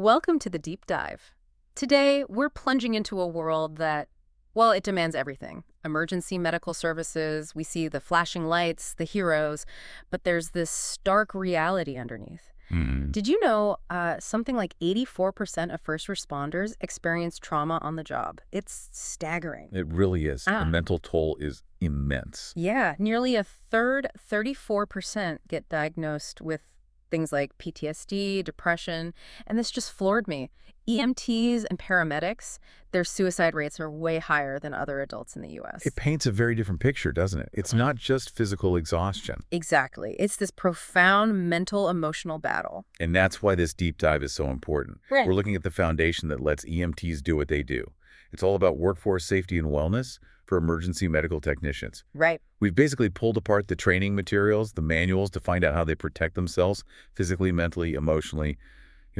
Welcome to the deep dive. Today, we're plunging into a world that, well, it demands everything. Emergency medical services, we see the flashing lights, the heroes, but there's this stark reality underneath. Mhm. Did you know something like 84% of first responders experience trauma on the job? It's staggering. It really is. The Ah, mental toll is immense. yeah, nearly a third, 34%, get diagnosed with things like PTSD, depression, and this just floored me. EMTs and paramedics, their suicide rates are way higher than other adults in the It US. paints a very different picture, doesn't it? It's not just physical exhaustion. Exactly. It's this profound mental, emotional battle. And that's why this deep dive is so important. Right. We're looking at the foundation that lets EMTs do what they do. It's all about workforce safety and wellness for emergency medical technicians. Right. We've basically pulled apart the training materials, the manuals, to find out how they protect themselves physically, mentally, emotionally,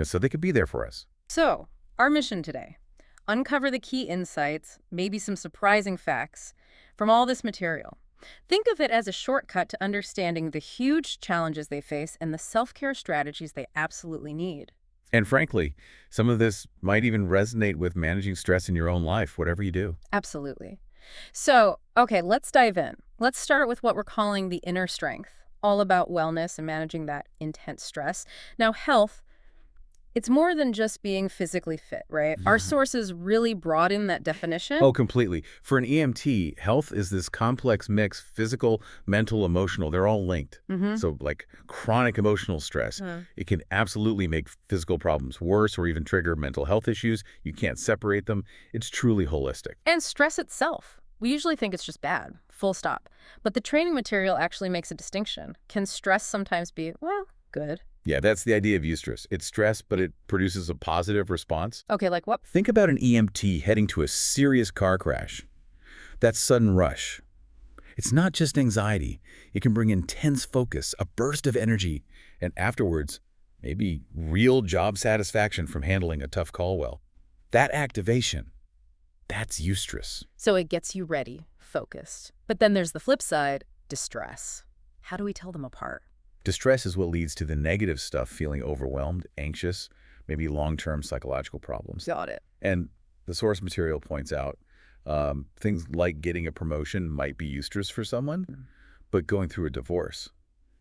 so they could be there for us. So, our mission today, uncover the key insights, maybe some surprising facts from all this material. Think of it as a shortcut to understanding the huge challenges they face and the self-care strategies they absolutely need. And frankly, some of this might even resonate with managing stress in your own life, whatever you do. Absolutely. So, okay, let's dive in. Let's start with what we're calling the inner strength, all about wellness and managing that intense stress. Now, health, it's more than just being physically fit, right? Our sources really broaden that definition. Oh, completely. For an EMT, health is this complex mix, physical, mental, emotional. They're all linked. Mm-hmm. So like chronic emotional stress, it can absolutely make physical problems worse or even trigger mental health issues. You can't separate them. It's truly holistic. And stress itself. We usually think it's just bad, full stop. But the training material actually makes a distinction. Can stress sometimes be, well, good? Yeah, that's the idea of eustress. It's stress, but it produces a positive response. Okay, like what? Think about an EMT heading to a serious car crash. That sudden rush. It's not just anxiety. It can bring intense focus, a burst of energy, and afterwards, maybe real job satisfaction from handling a tough call well. That activation, that's eustress. So it gets you ready, focused. But then there's the flip side, distress. How do we tell them apart? Distress is what leads to the negative stuff, feeling overwhelmed, anxious, maybe long-term psychological problems. Got it. And the source material points out things like getting a promotion might be eustress for someone, but going through a divorce,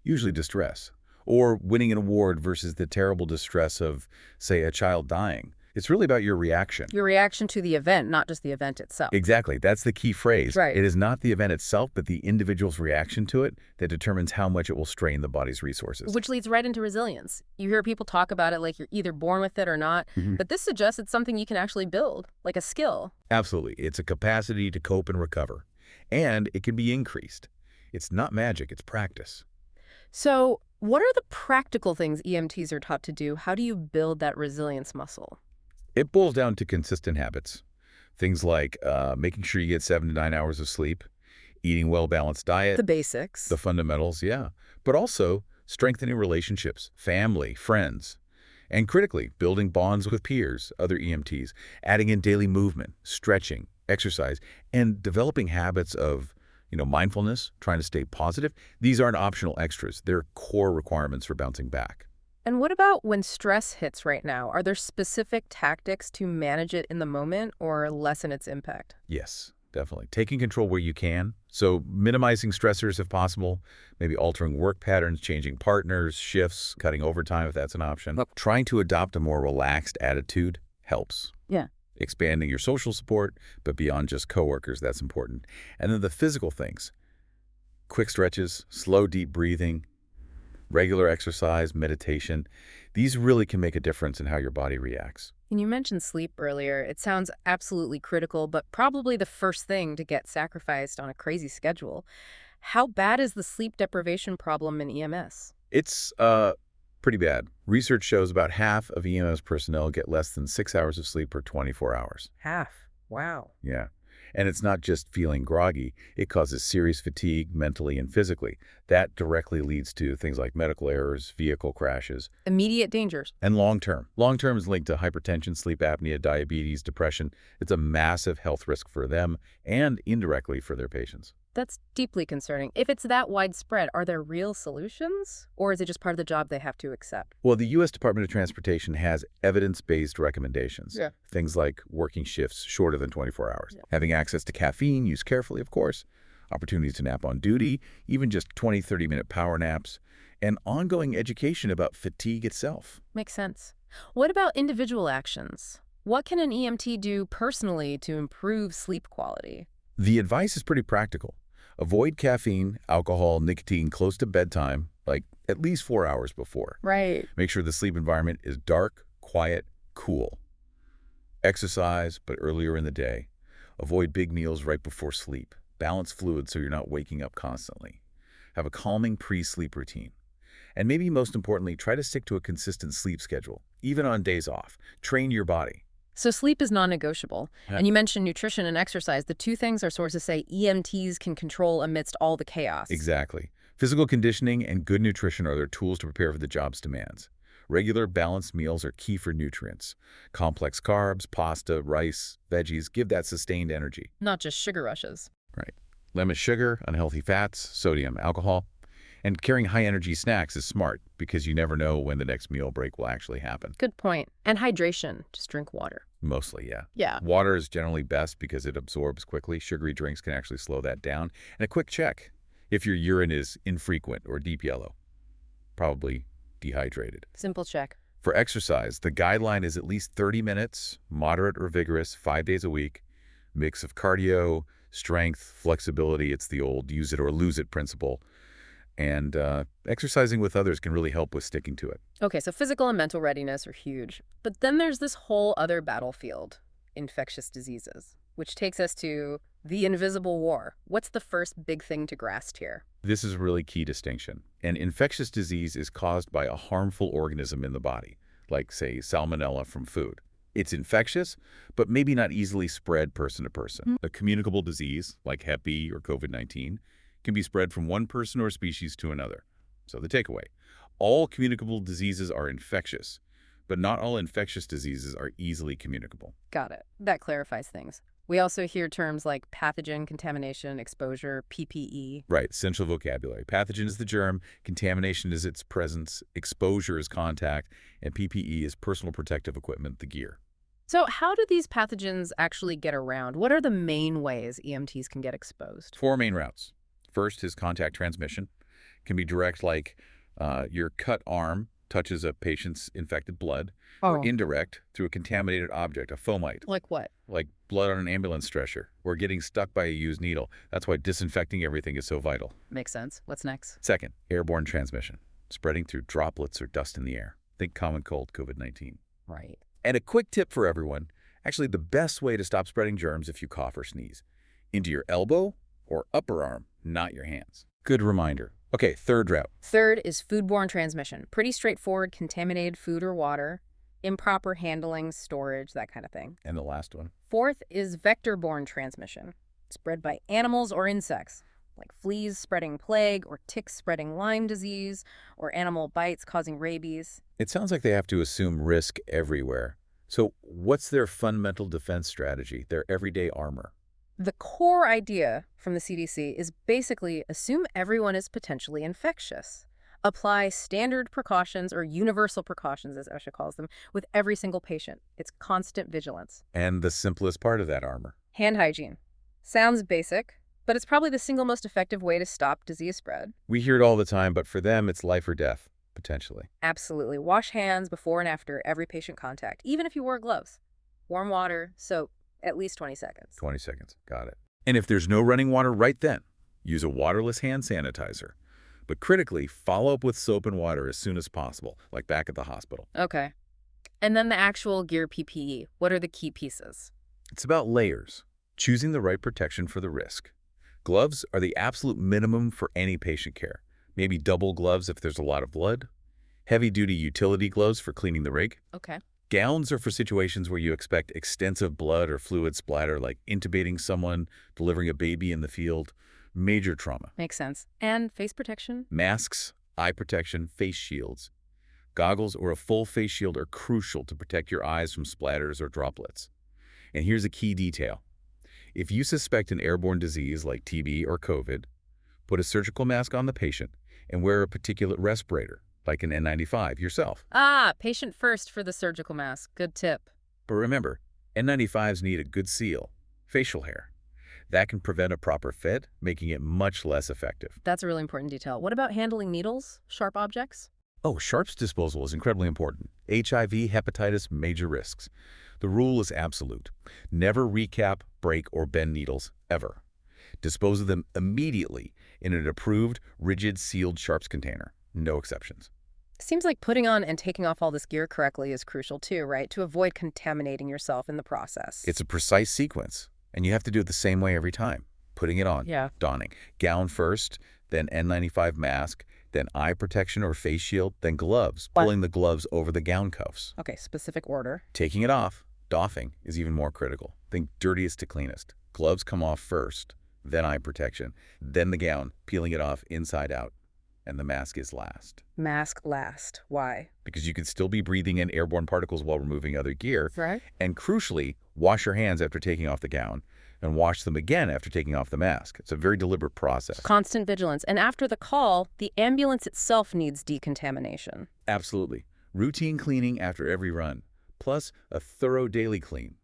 usually distress, or winning an award versus the terrible distress of, say, a child dying. It's really about your reaction. Your reaction to the event, not just the event itself. Exactly. That's the key phrase. Right. It is not the event itself, but the individual's reaction to it that determines how much it will strain the body's resources. Which leads right into resilience. You hear people talk about it like you're either born with it or not, but this suggests it's something you can actually build, like a skill. Absolutely. It's a capacity to cope and recover. And it can be increased. It's not magic, it's practice. So, what are the practical things EMTs are taught to do? How do you build that resilience muscle? It boils down to consistent habits. Things like making sure you get 7 to 9 hours of sleep, eating well-balanced diet, The basics. the fundamentals, yeah. But also strengthening relationships, family, friends. And critically, building bonds with peers, other EMTs, adding in daily movement, stretching, exercise, and developing habits of mindfulness, trying to stay positive. These aren't optional extras. They're core requirements for bouncing back. And what about when stress hits right now? Are there specific tactics to manage it in the moment or lessen its impact? Yes, definitely. Taking control where you can. So minimizing stressors if possible, maybe altering work patterns, changing partners, shifts, cutting overtime if that's an option. Trying to adopt a more relaxed attitude helps. Yeah. Expanding your social support, but beyond just coworkers, that's important. And then the physical things. Quick stretches, slow, deep breathing, regular exercise, meditation. These really can make a difference in how your body reacts. And you mentioned sleep earlier. It sounds absolutely critical, but probably the first thing to get sacrificed on a crazy schedule. How bad is the sleep deprivation problem in EMS? It's pretty bad. Research shows about half of EMS personnel get less than 6 hours of sleep per 24 hours. Half. Wow. Yeah. And it's not just feeling groggy. It causes serious fatigue mentally and physically. That directly leads to things like medical errors, vehicle crashes, Immediate dangers. and long-term. Long-term is linked to hypertension, sleep apnea, diabetes, depression. It's a massive health risk for them and indirectly for their patients. That's deeply concerning. If it's that widespread, are there real solutions? Or is it just part of the job they have to accept? Well, the U.S. Department of Transportation has evidence-based recommendations. Yeah. Things like working shifts shorter than 24 hours, Yeah. having access to caffeine, used carefully, of course, opportunities to nap on duty, even just 20, 30-minute power naps, and ongoing education about fatigue itself. Makes sense. What about individual actions? What can an EMT do personally to improve sleep quality? The advice is pretty practical. Avoid caffeine, alcohol, nicotine close to bedtime, like at least 4 hours before. Right. Make sure the sleep environment is dark, quiet, cool. Exercise, but earlier in the day. Avoid big meals right before sleep. Balance fluids so you're not waking up constantly. Have a calming pre-sleep routine. And maybe most importantly, try to stick to a consistent sleep schedule, even on days off. Train your body. So sleep is non-negotiable. Yeah. And you mentioned nutrition and exercise. The two things our sources say EMTs can control amidst all the chaos. Exactly. Physical conditioning and good nutrition are their tools to prepare for the job's demands. Regular, balanced meals are key for nutrients. Complex carbs, pasta, rice, veggies give that sustained energy. Not just sugar rushes. Right. Limit sugar, unhealthy fats, sodium, alcohol. And carrying high-energy snacks is smart because you never know when the next meal break will actually happen. Good point. And hydration. Just drink water. Mostly, yeah. Yeah. Water is generally best because it absorbs quickly. Sugary drinks can actually slow that down. And a quick check if your urine is infrequent or deep yellow. Probably dehydrated. Simple check. For exercise, the guideline is at least 30 minutes, moderate or vigorous, 5 days a week. Mix of cardio, strength, flexibility. It's the old use it or lose it principle. And exercising with others can really help with sticking to it. Okay, so physical and mental readiness are huge. But then there's this whole other battlefield, infectious diseases, which takes us to the invisible war. What's the first big thing to grasp here? This is a really key distinction. An infectious disease is caused by a harmful organism in the body, like, say, salmonella from food. It's infectious, but maybe not easily spread person to person. A communicable disease, like Hep B or COVID-19, can be spread from one person or species to another. So the takeaway, all communicable diseases are infectious, but not all infectious diseases are easily communicable. Got it. That clarifies things. We also hear terms like pathogen, contamination, exposure, PPE. Right, essential vocabulary. Pathogen is the germ, contamination is its presence, exposure is contact, and PPE is personal protective equipment, the gear. So how do these pathogens actually get around? What are the main ways EMTs can get exposed? 4 main routes. First is contact transmission. Can be direct, like your cut arm touches a patient's infected blood, or indirect through a contaminated object, a fomite, Like what? like blood on an ambulance stretcher, or getting stuck by a used needle. That's why disinfecting everything is so vital. Makes sense. What's next? Second, airborne transmission, spreading through droplets or dust in the air. Think common cold, COVID-19. Right. And a quick tip for everyone, actually the best way to stop spreading germs if you cough or sneeze, into your elbow or upper arm, not your hands. Good reminder. Okay, third route. Third is foodborne transmission. Pretty straightforward, contaminated food or water, improper handling, storage, that kind of thing. And the last one. Fourth is vector-borne transmission, spread by animals or insects, like fleas spreading plague or ticks spreading Lyme disease or animal bites causing rabies. It sounds like they have to assume risk everywhere. So what's their fundamental defense strategy, their everyday armor? The core idea from the CDC is basically assume everyone is potentially infectious. Apply standard precautions or universal precautions, as OSHA calls them, with every single patient. It's constant vigilance. And the simplest part of that armor. Hand hygiene. Sounds basic, but it's probably the single most effective way to stop disease spread. We hear it all the time, but for them, it's life or death, potentially. Absolutely. Wash hands before and after every patient contact, even if you wear gloves. Warm water, soap, at least 20 seconds. 20 seconds. Got it. And if there's no running water right then, use a waterless hand sanitizer. But critically, follow up with soap and water as soon as possible, like back at the hospital. Okay. And then the actual gear PPE. What are the key pieces? It's about layers, choosing the right protection for the risk. Gloves are the absolute minimum for any patient care. Maybe double gloves if there's a lot of blood. Heavy-duty utility gloves for cleaning the rig. Okay. Gowns are for situations where you expect extensive blood or fluid splatter, like intubating someone, delivering a baby in the field, major trauma. Makes sense. And face protection? Masks, eye protection, face shields. Goggles or a full face shield are crucial to protect your eyes from splatters or droplets. And here's a key detail. If you suspect an airborne disease like TB or COVID, put a surgical mask on the patient and wear a particulate respirator, like an N95 yourself. Ah, patient first for the surgical mask. Good tip. But remember, N95s need a good seal, facial hair. That can prevent a proper fit, making it much less effective. That's a really important detail. What about handling needles, sharp objects? Oh, sharps disposal is incredibly important. HIV, hepatitis, major risks. The rule is absolute. Never recap, break, or bend needles, ever. Dispose of them immediately in an approved, rigid, sealed sharps container. No exceptions. Seems like putting on and taking off all this gear correctly is crucial too, right? To avoid contaminating yourself in the process. It's a precise sequence, and you have to do it the same way every time. Putting it on, Yeah. donning. Gown first, then N95 mask, then eye protection or face shield, then gloves, What? pulling the gloves over the gown cuffs. Okay, specific order. Taking it off, doffing, is even more critical. Think dirtiest to cleanest. Gloves come off first, then eye protection, then the gown, peeling it off inside out, and the mask is last. Mask last. Why? Because you could still be breathing in airborne particles while removing other gear. Right. And crucially, wash your hands after taking off the gown and wash them again after taking off the mask. It's a very deliberate process. Constant vigilance. And after the call, the ambulance itself needs decontamination. Absolutely. Routine cleaning after every run, plus a thorough daily clean.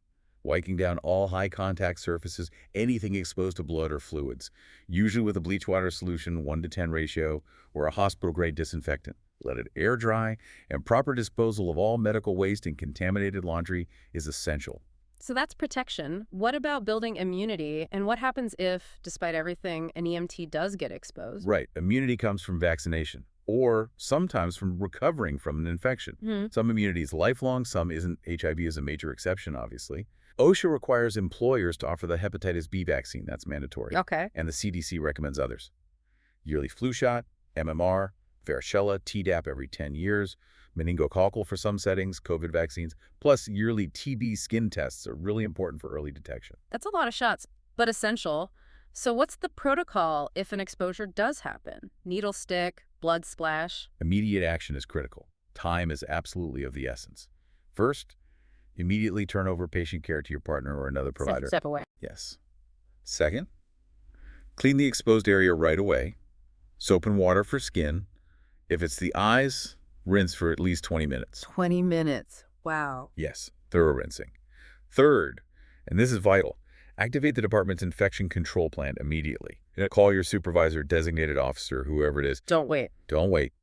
Wiping down all high-contact surfaces, anything exposed to blood or fluids, usually with a bleach water solution 1:10 ratio or a hospital-grade disinfectant. Let it air dry, and proper disposal of all medical waste and contaminated laundry is essential. So that's protection. What about building immunity? And what happens if, despite everything, an EMT does get exposed? Right. Immunity comes from vaccination, or sometimes from recovering from an infection. Some immunity is lifelong, some isn't. HIV is a major exception, obviously. OSHA requires employers to offer the hepatitis B vaccine. That's mandatory. Okay. And the CDC recommends others. Yearly flu shot, MMR, varicella, Tdap every 10 years, meningococcal for some settings, COVID vaccines, plus yearly TB skin tests are really important for early detection. That's a lot of shots, but essential. So what's the protocol if an exposure does happen? Needle stick, blood splash? Immediate action is critical. Time is absolutely of the essence. First, immediately turn over patient care to your partner or another provider. Step away. Yes. Second, clean the exposed area right away. Soap and water for skin. If it's the eyes, rinse for at least 20 minutes. 20 minutes. Wow. Yes, thorough rinsing. Third, and this is vital, activate the department's infection control plan immediately. Call your supervisor, designated officer, whoever it is. Don't wait. Don't wait.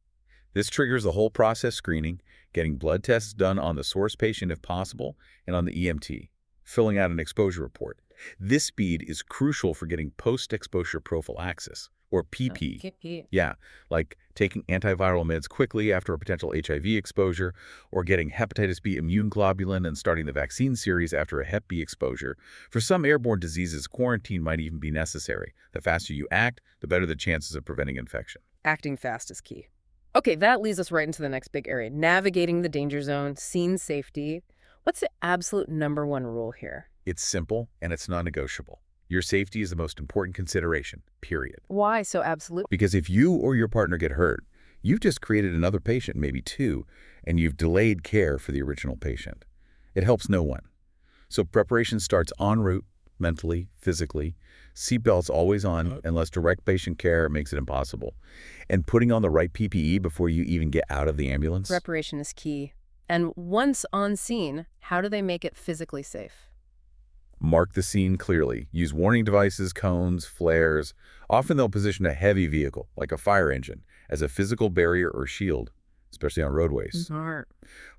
This triggers the whole process screening, getting blood tests done on the source patient if possible, and on the EMT, filling out an exposure report. This speed is crucial for getting post-exposure prophylaxis, or PP. PP. Yeah, like taking antiviral meds quickly after a potential HIV exposure, or getting hepatitis B immune globulin and starting the vaccine series after a Hep B exposure. For some airborne diseases, quarantine might even be necessary. The faster you act, the better the chances of preventing infection. Acting fast is key. Okay, that leads us right into the next big area, navigating the danger zone, scene safety. What's the absolute #1 rule here? It's simple and it's non-negotiable. Your safety is the most important consideration, period. Why so absolute? Because if you or your partner get hurt, you've just created another patient, maybe two, and you've delayed care for the original patient. It helps no one. So preparation starts en route, mentally, physically. Seatbelts always on, unless direct patient care makes it impossible. And putting on the right PPE before you even get out of the ambulance. Preparation is key. And once on scene, how do they make it physically safe? Mark the scene clearly. Use warning devices, cones, flares. Often they'll position a heavy vehicle, like a fire engine, as a physical barrier or shield, especially on roadways. Smart.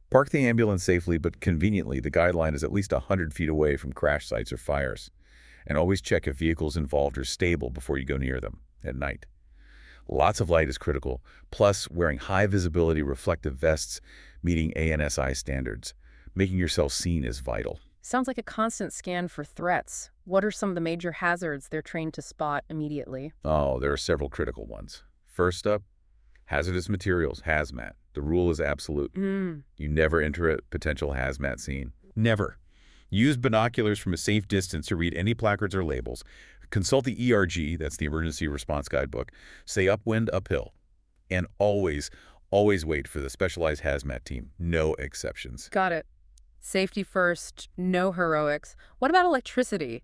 Park the ambulance safely, but conveniently, the guideline is at least 100 feet away from crash sites or fires. And always check if vehicles involved are stable before you go near them at night. Lots of light is critical, plus wearing high visibility reflective vests, meeting ANSI standards. Making yourself seen is vital. Sounds like a constant scan for threats. What are some of the major hazards they're trained to spot immediately? Oh, there are several critical ones. First up, hazardous materials, hazmat. The rule is absolute. You never enter a potential hazmat scene. Never. Use binoculars from a safe distance to read any placards or labels. Consult the ERG, that's the Emergency Response Guidebook. Say upwind, uphill. And always wait for the specialized hazmat team. No exceptions. Got it. Safety first, no heroics. What about electricity?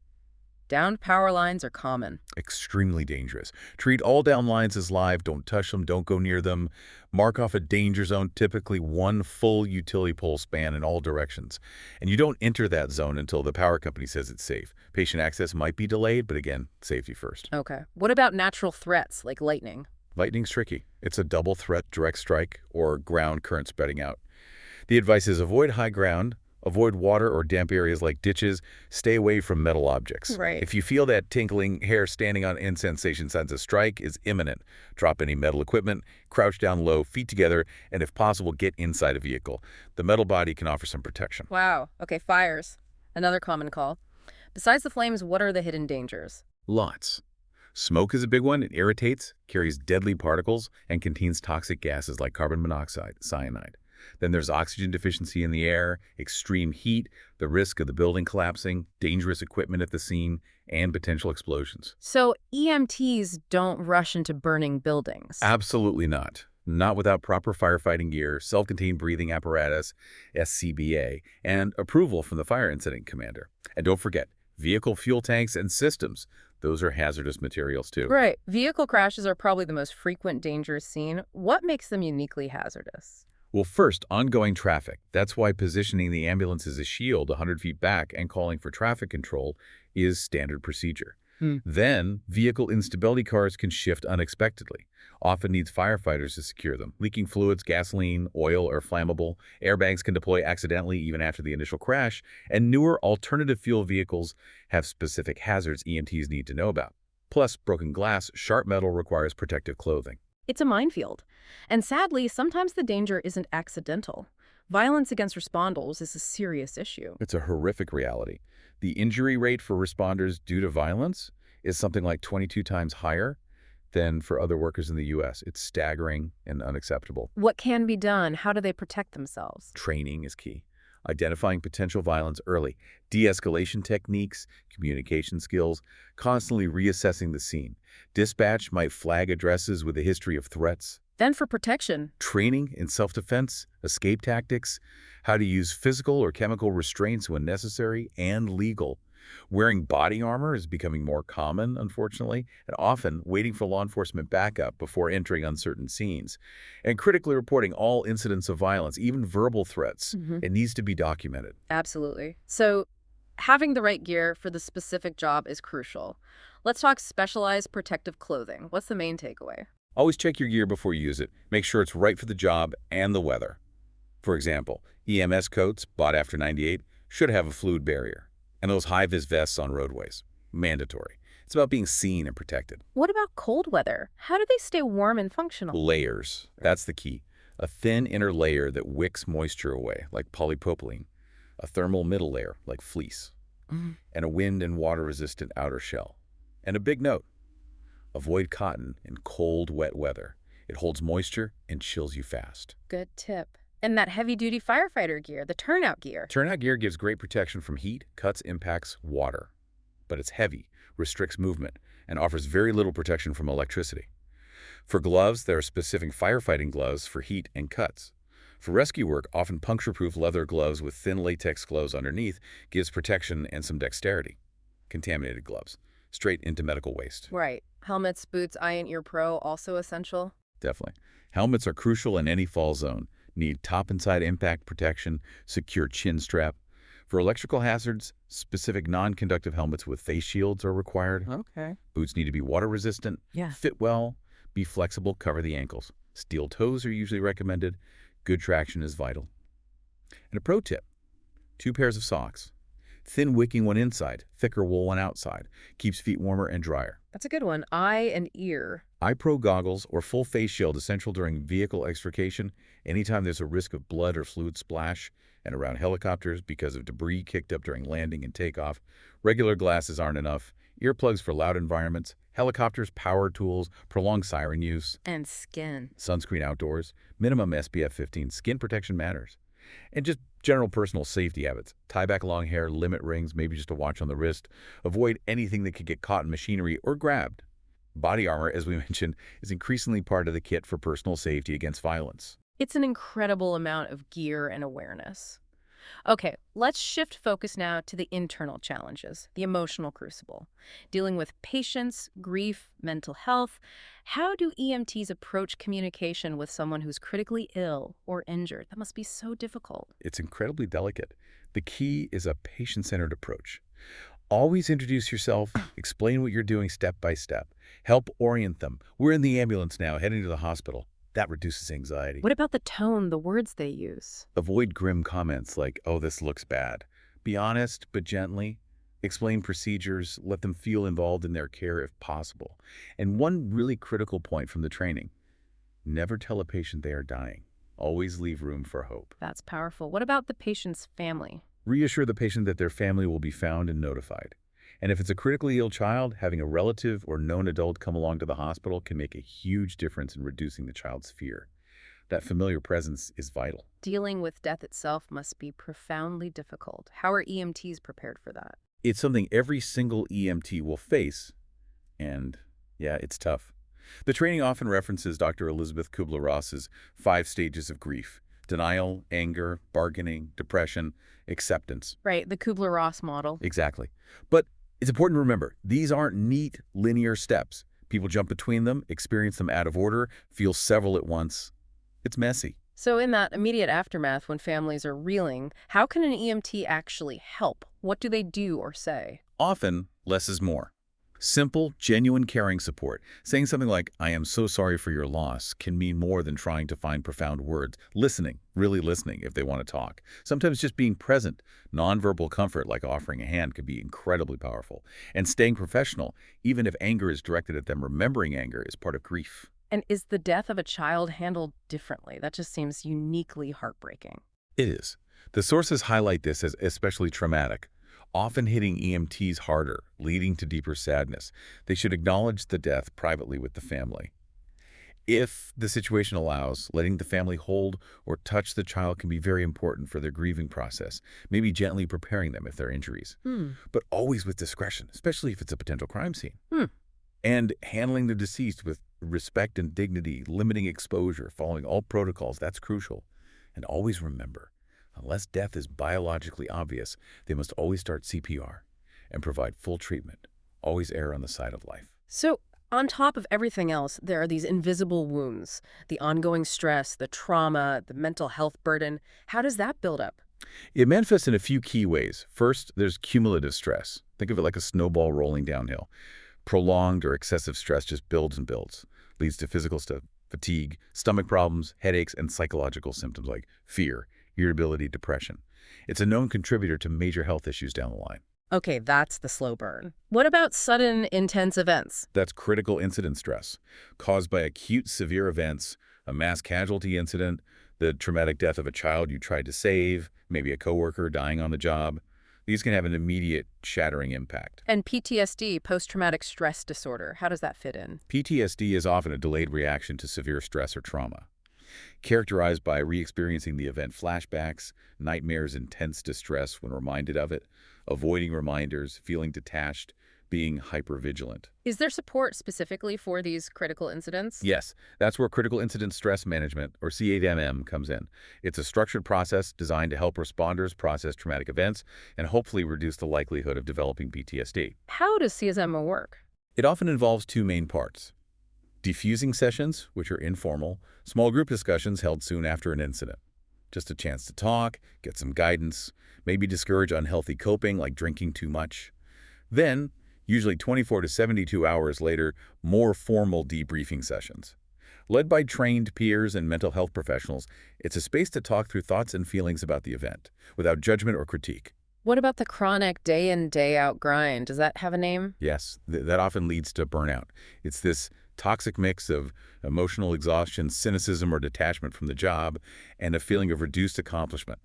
Downed power lines are common. Extremely dangerous. Treat all down lines as live. Don't touch them. Don't go near them. Mark off a danger zone, typically one full utility pole span in all directions. And you don't enter that zone until the power company says it's safe. Patient access might be delayed, but again, safety first. Okay. What about natural threats like lightning? Lightning's tricky. It's a double threat direct strike or ground current spreading out. The advice is avoid high ground, avoid water or damp areas like ditches, stay away from metal objects. Right. If you feel that tinkling, hair standing on end sensation signs a strike is imminent, drop any metal equipment, crouch down low, feet together, and if possible, get inside a vehicle. The metal body can offer some protection. Wow. Okay, fires. Another common call. Besides the flames, what are the hidden dangers? Lots. Smoke is a big one. It irritates, carries deadly particles, and contains toxic gases like carbon monoxide, cyanide. Then there's oxygen deficiency in the air, extreme heat, the risk of the building collapsing, dangerous equipment at the scene, and potential explosions. So EMTs don't rush into burning buildings. Absolutely not. Not without proper firefighting gear, self-contained breathing apparatus, SCBA, and approval from the fire incident commander. And don't forget, vehicle fuel tanks and systems. Those are hazardous materials too. Right. Vehicle crashes are probably the most frequent dangerous scene. What makes them uniquely hazardous? Well, first, ongoing traffic. That's why positioning the ambulance as a shield 100 feet back and calling for traffic control is standard procedure. Then, vehicle instability cars can shift unexpectedly. Often needs firefighters to secure them. Leaking fluids, gasoline, oil, or flammable. Airbags can deploy accidentally even after the initial crash. And newer alternative fuel vehicles have specific hazards EMTs need to know about. Plus, broken glass, sharp metal requires protective clothing. It's a minefield. And sadly, sometimes the danger isn't accidental. Violence against responders is a serious issue. It's a horrific reality. The injury rate for responders due to violence is something like 22 times higher than for other workers in the U.S. It's staggering and unacceptable. What can be done? How do they protect themselves? Training is key. Identifying potential violence early, de-escalation techniques, communication skills, constantly reassessing the scene. Dispatch might flag addresses with a history of threats. Then for protection. Training in self-defense, escape tactics, how to use physical or chemical restraints when necessary and legal. Wearing body armor is becoming more common, unfortunately, and often waiting for law enforcement backup before entering uncertain scenes. And critically reporting all incidents of violence, even verbal threats. It needs to be documented. Absolutely. So having the right gear for the specific job is crucial. Let's talk specialized protective clothing. What's the main takeaway? Always check your gear before you use it. Make sure it's right for the job and the weather. For example, EMS coats bought after '98 should have a fluid barrier. And those high-vis vests on roadways. Mandatory. It's about being seen and protected. What about cold weather? How do they stay warm and functional? Layers. That's the key. A thin inner layer that wicks moisture away, like polypropylene. A thermal middle layer, like fleece. And a wind and water-resistant outer shell. And a big note. Avoid cotton in cold, wet weather. It holds moisture and chills you fast. Good tip. And that heavy-duty firefighter gear, the turnout gear. Turnout gear gives great protection from heat, cuts, impacts, water. But it's heavy, restricts movement, and offers very little protection from electricity. For gloves, there are specific firefighting gloves for heat and cuts. For rescue work, often puncture-proof leather gloves with thin latex gloves underneath gives protection and some dexterity. Contaminated gloves, straight into medical waste. Right. Helmets, boots, eye and ear pro, also essential? Definitely. Helmets are crucial in any fall zone. Need top and side impact protection, secure chin strap. For electrical hazards, specific non-conductive helmets with face shields are required. Okay. Boots need to be water resistant, fit well, be flexible, cover the ankles. Steel toes are usually recommended. Good traction is vital. And a pro tip, 2 pairs of socks. Thin wicking one inside, thicker wool one outside. Keeps feet warmer and drier. That's a good one. Eye and ear. Eye pro goggles or full face shield essential during vehicle extrication, anytime there's a risk of blood or fluid splash, and around helicopters because of debris kicked up during landing and takeoff. Regular glasses aren't enough. Earplugs for loud environments. Helicopters, power tools, prolonged siren use. And skin. Sunscreen outdoors. Minimum SPF 15. Skin protection matters. And just general personal safety habits. Tie back long hair, limit rings, maybe just a watch on the wrist. Avoid anything that could get caught in machinery or grabbed. Body armor, as we mentioned, is increasingly part of the kit for personal safety against violence. It's an incredible amount of gear and awareness. Okay, let's shift focus now to the internal challenges, the emotional crucible. Dealing with patience, grief, mental health. How do EMTs approach communication with someone who's critically ill or injured? That must be so difficult. It's incredibly delicate. The key is a patient-centered approach. Always introduce yourself, explain what you're doing step by step. Help orient them. We're in the ambulance now, heading to the hospital. That reduces anxiety. What about the tone, the words they use? Avoid grim comments like, oh, this looks bad. Be honest, but gently. Explain procedures. Let them feel involved in their care if possible. And one really critical point from the training, never tell a patient they are dying. Always leave room for hope. That's powerful. What about the patient's family? Reassure the patient that their family will be found and notified. And if it's a critically ill child, having a relative or known adult come along to the hospital can make a huge difference in reducing the child's fear. That familiar presence is vital. Dealing with death itself must be profoundly difficult. How are EMTs prepared for that? It's something every single EMT will face, and yeah, it's tough. The training often references Dr. Elizabeth Kubler-Ross's 5 stages of grief: denial, anger, bargaining, depression, acceptance. Right, the Kubler-Ross model. Exactly. But it's important to remember, these aren't neat, linear steps. People jump between them, experience them out of order, feel several at once. It's messy. So in that immediate aftermath when families are reeling, how can an EMT actually help? What do they do or say? Often, less is more. Simple, genuine caring support. Saying something like, I am so sorry for your loss, can mean more than trying to find profound words. Listening, really listening if they want to talk. Sometimes just being present, nonverbal comfort like offering a hand, can be incredibly powerful. And staying professional, even if anger is directed at them, remembering anger is part of grief. And is the death of a child handled differently? That just seems uniquely heartbreaking. It is. The sources highlight this as especially traumatic, often hitting EMTs harder, leading to deeper sadness. They should acknowledge the death privately with the family. If the situation allows, letting the family hold or touch the child can be very important for their grieving process, maybe gently preparing them if there are injuries. But always with discretion, especially if it's a potential crime scene. And handling the deceased with respect and dignity, limiting exposure, following all protocols, that's crucial. And always remember, unless death is biologically obvious, they must always start CPR and provide full treatment. Always err on the side of life. So on top of everything else, there are these invisible wounds, the ongoing stress, the trauma, the mental health burden. How does that build up? It manifests in a few key ways. First, there's cumulative stress. Think of it like a snowball rolling downhill. Prolonged or excessive stress just builds and builds, leads to physical stuff, fatigue, stomach problems, headaches, and psychological symptoms like fear, irritability, depression. It's a known contributor to major health issues down the line. Okay, that's the slow burn. What about sudden, intense events? That's critical incident stress, caused by acute severe events, a mass casualty incident, the traumatic death of a child you tried to save, maybe a coworker dying on the job. These can have an immediate, shattering impact. And PTSD, post-traumatic stress disorder, how does that fit in? PTSD is often a delayed reaction to severe stress or trauma, characterized by re-experiencing the event flashbacks, nightmares, intense distress when reminded of it, avoiding reminders, feeling detached, being hypervigilant. Is there support specifically for these critical incidents? Yes, that's where Critical Incident Stress Management, or C8MM, comes in. It's a structured process designed to help responders process traumatic events and hopefully reduce the likelihood of developing PTSD. How does CSMO work? It often involves 2 main parts: diffusing sessions, which are informal, small group discussions held soon after an incident. Just a chance to talk, get some guidance, maybe discourage unhealthy coping like drinking too much. Then, usually 24 to 72 hours later, more formal debriefing sessions. Led by trained peers and mental health professionals, it's a space to talk through thoughts and feelings about the event, without judgment or critique. What about the chronic day-in, day-out grind? Does that have a name? Yes, that often leads to burnout. It's this toxic mix of emotional exhaustion, cynicism or detachment from the job, and a feeling of reduced accomplishment.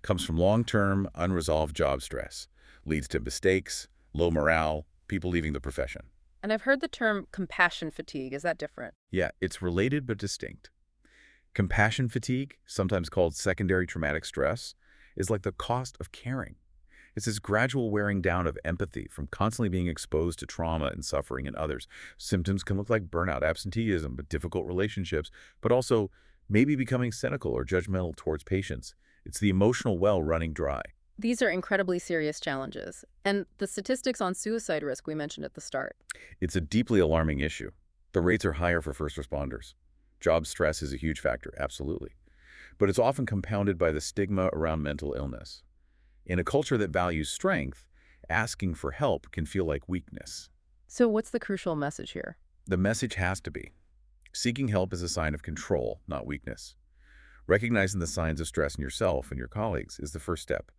Comes from long-term, unresolved job stress. Leads to mistakes, low morale, people leaving the profession. And I've heard the term compassion fatigue. Is that different? Yeah, it's related but distinct. Compassion fatigue, sometimes called secondary traumatic stress, is like the cost of caring. It's this gradual wearing down of empathy from constantly being exposed to trauma and suffering in others. Symptoms can look like burnout, absenteeism, but difficult relationships, but also maybe becoming cynical or judgmental towards patients. It's the emotional well running dry. These are incredibly serious challenges. And the statistics on suicide risk we mentioned at the start. It's a deeply alarming issue. The rates are higher for first responders. Job stress is a huge factor, absolutely. But it's often compounded by the stigma around mental illness. In a culture that values strength, asking for help can feel like weakness. So what's the crucial message here? The message has to be, seeking help is a sign of control, not weakness. Recognizing the signs of stress in yourself and your colleagues is the first step.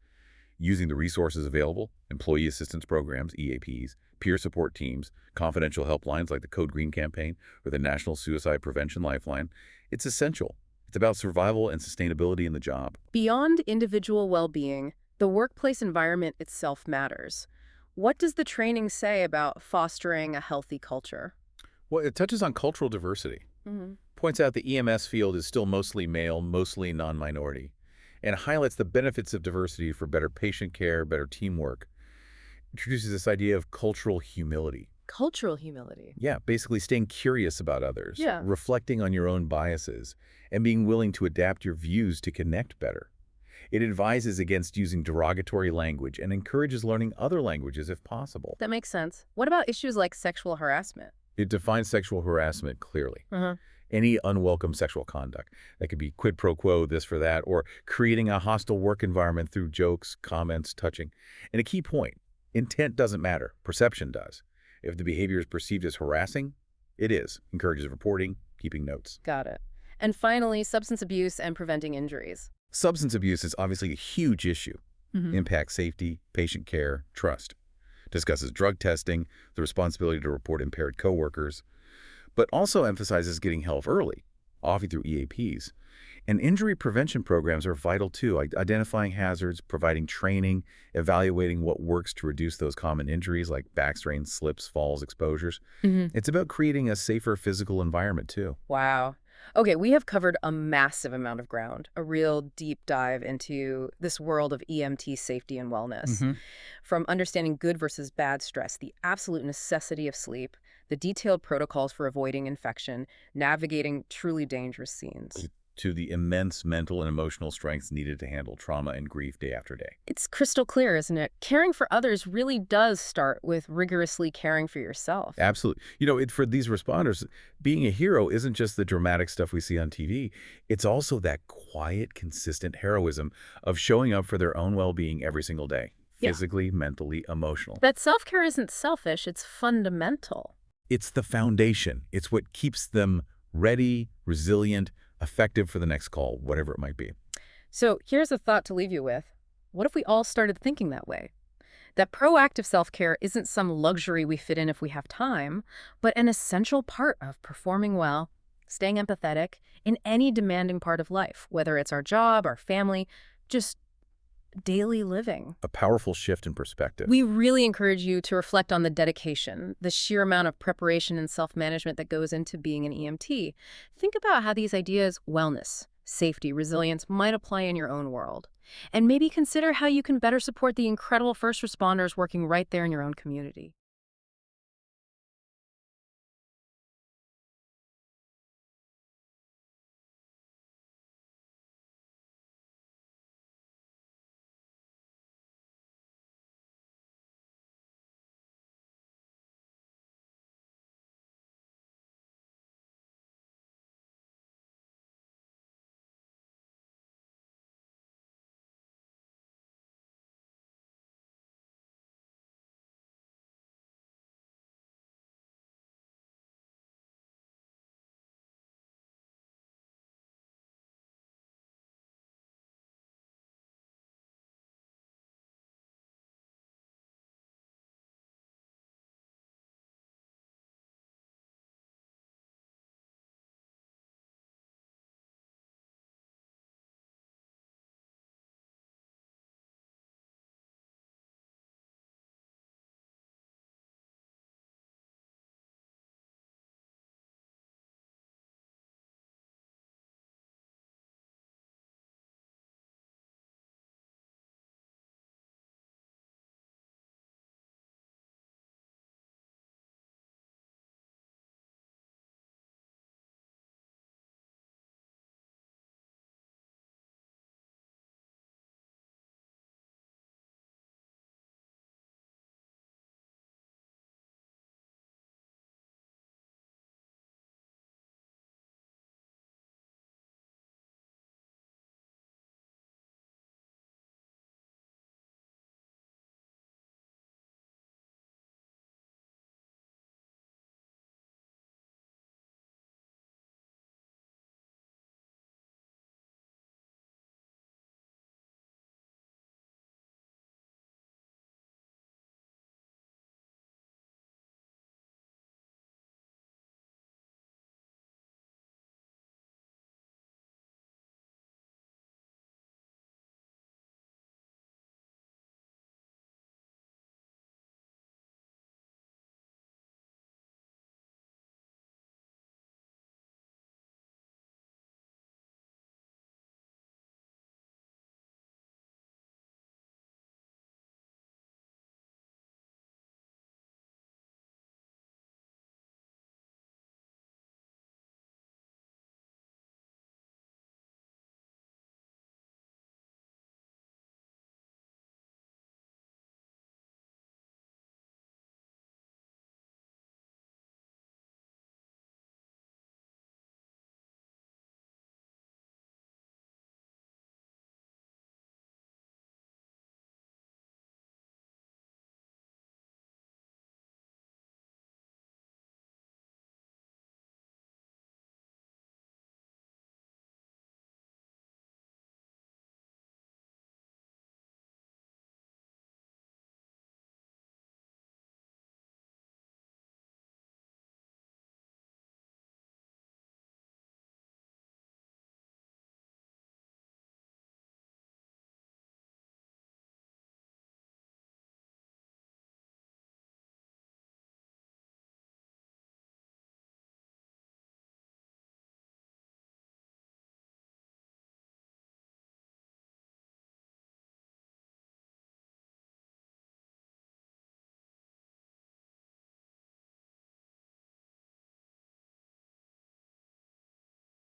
Using the resources available, employee assistance programs, EAPs, peer support teams, confidential helplines like the Code Green campaign or the National Suicide Prevention Lifeline, it's essential. It's about survival and sustainability in the job. Beyond individual well-being, the workplace environment itself matters. What does the training say about fostering a healthy culture? Well, it touches on cultural diversity. Points out the EMS field is still mostly male, mostly non-minority, and highlights the benefits of diversity for better patient care, better teamwork. Introduces this idea of cultural humility. Cultural humility. Yeah, basically staying curious about others, Yeah. reflecting on your own biases, and being willing to adapt your views to connect better. It advises against using derogatory language and encourages learning other languages if possible. That makes sense. What about issues like sexual harassment? It defines sexual harassment clearly. Uh-huh. Any unwelcome sexual conduct. That could be quid pro quo, this for that, or creating a hostile work environment through jokes, comments, touching. And a key point, intent doesn't matter, perception does. If the behavior is perceived as harassing, it is. Encourages reporting, keeping notes. Got it. And finally, substance abuse and preventing injuries. Substance abuse is obviously a huge issue. Impacts safety, patient care, trust. Discusses drug testing, the responsibility to report impaired coworkers, but also emphasizes getting help early, often through EAPs. And injury prevention programs are vital too, identifying hazards, providing training, evaluating what works to reduce those common injuries like back strains, slips, falls, exposures. It's about creating a safer physical environment too. Wow. Okay, we have covered a massive amount of ground, a real deep dive into this world of EMT safety and wellness. From understanding good versus bad stress, the absolute necessity of sleep, the detailed protocols for avoiding infection, navigating truly dangerous scenes. To the immense mental and emotional strengths needed to handle trauma and grief day after day. It's crystal clear, isn't it? Caring for others really does start with rigorously caring for yourself. Absolutely. For these responders, being a hero isn't just the dramatic stuff we see on TV. It's also that quiet, consistent heroism of showing up for their own well-being every single day, Yeah. physically, mentally, emotional. That self-care isn't selfish, it's fundamental. It's the foundation. It's what keeps them ready, resilient, effective for the next call, whatever it might be. So here's a thought to leave you with. What if we all started thinking that way? That proactive self-care isn't some luxury we fit in if we have time, but an essential part of performing well, staying empathetic in any demanding part of life, whether it's our job, our family, just daily living. A powerful shift in perspective. We really encourage you to reflect on the dedication, the sheer amount of preparation and self-management that goes into being an EMT. Think about how these ideas, wellness, safety, resilience, might apply in your own world. And maybe consider how you can better support the incredible first responders working right there in your own community.